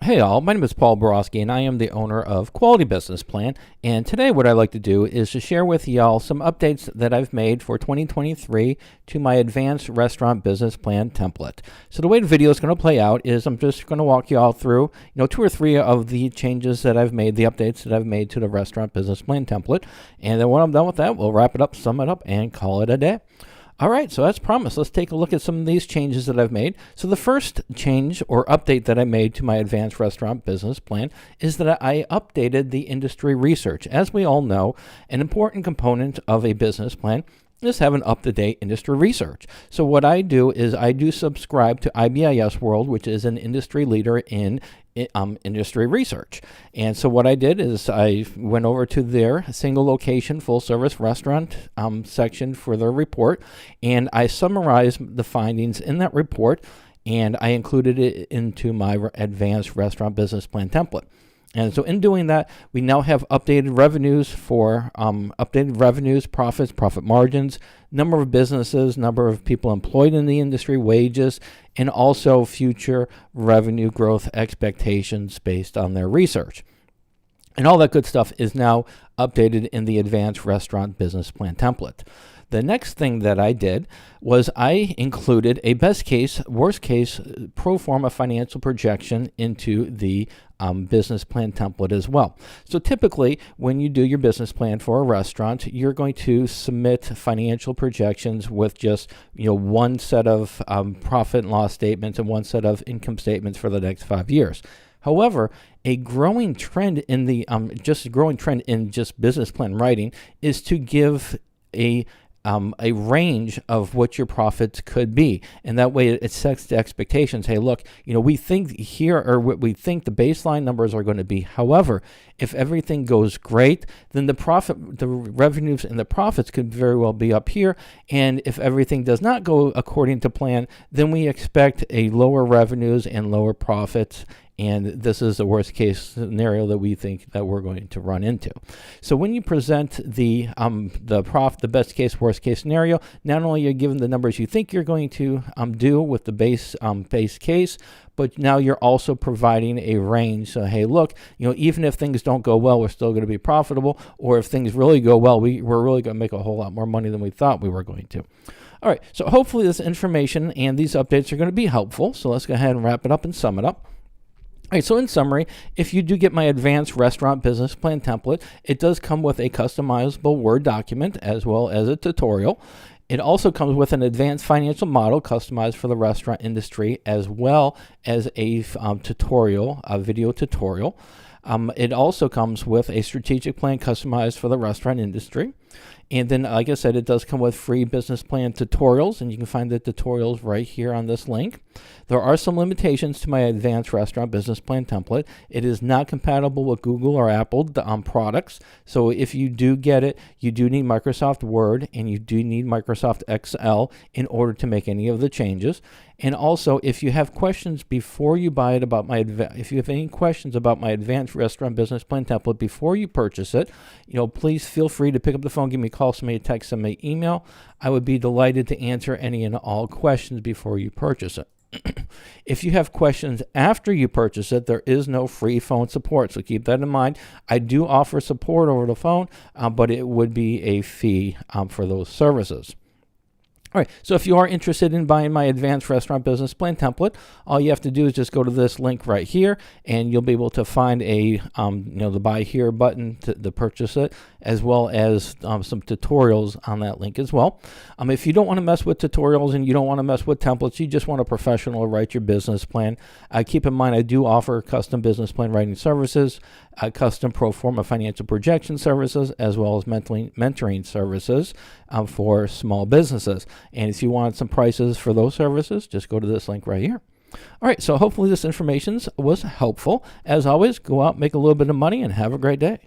Hey all, my name is Paul Borosky and I am the owner of Quality Business Plan, and today what I'd like to do is to share with y'all some updates that I've made for 2023 to my Advanced Restaurant Business Plan template. So the way the video is going to play out is I'm just going to walk you all through, two or three of the changes that I've made, the updates that I've made to the Restaurant Business Plan template, and then when I'm done with that, we'll wrap it up, sum it up, and call it a day. All right, so as promised, let's take a look at some of these changes that I've made. So the first change or update that I made to my Advanced Restaurant Business Plan is that I updated the industry research. As we all know, an important component of a business plan is having up-to-date industry research. So what I do is I do subscribe to IBIS World, which is an industry leader in industry research. And so what I did is I went over to their single location full service restaurant section for their report, and I summarized the findings in that report, and I included it into my Advanced Restaurant Business Plan template. And so in doing that, we now have updated revenues for profits, profit margins, number of businesses, number of people employed in the industry, wages, and also future revenue growth expectations based on their research. And all that good stuff is now updated in the Advanced Restaurant Business Plan template. The next thing that I did was I included a best case, worst case pro forma financial projection into the business plan template as well. So typically, when you do your business plan for a restaurant, you're going to submit financial projections with just one set of profit and loss statements and one set of income statements for the next 5 years. However, a growing trend in just business plan writing is to give a range of what your profits could be, and that way it sets the expectations. Hey, look, we think here, or what we think the baseline numbers are going to be. However, if everything goes great, then the revenues and the profits could very well be up here. And if everything does not go according to plan, then we expect a lower revenues and lower profits. And this is the worst case scenario that we think that we're going to run into. So when you present the best case, worst case scenario, not only are you given the numbers you think you're going to do with the base case, but now you're also providing a range. So hey, look, even if things don't go well, we're still going to be profitable. Or if things really go well, we're really going to make a whole lot more money than we thought we were going to. All right, so hopefully this information and these updates are going to be helpful. So let's go ahead and wrap it up and sum it up. All right, so in summary, if you do get my Advanced Restaurant Business Plan template, it does come with a customizable Word document as well as a tutorial. It also comes with an advanced financial model customized for the restaurant industry, as well as a tutorial, a video tutorial. It also comes with a strategic plan customized for the restaurant industry. And then, like I said, it does come with free business plan tutorials, and you can find the tutorials right here on this link. There are some limitations to my Advanced Restaurant Business Plan template. It is not compatible with Google or Apple products. So if you do get it, you do need Microsoft Word and you do need Microsoft Excel in order to make any of the changes. And also, if you have questions before you buy it if you have any questions about my Advanced Restaurant Business Plan template before you purchase it, please feel free to pick up the phone, give me a call, send me a text, send me an email. I would be delighted to answer any and all questions before you purchase it. If you have questions after you purchase it, there is no free phone support, so keep that in mind. I do offer support over the phone, but it would be a fee for those services. All right, so if you are interested in buying my Advanced Restaurant Business Plan template, all you have to do is just go to this link right here, and you'll be able to find the Buy Here button to purchase it, as well as some tutorials on that link as well. If you don't want to mess with tutorials and you don't want to mess with templates, you just want a professional to write your business plan, keep in mind I do offer custom business plan writing services, custom pro forma financial projection services, as well as mentoring services for small businesses. And if you want some prices for those services, just go to this link right here. All right, so hopefully this information was helpful. As always, go out, make a little bit of money, and have a great day.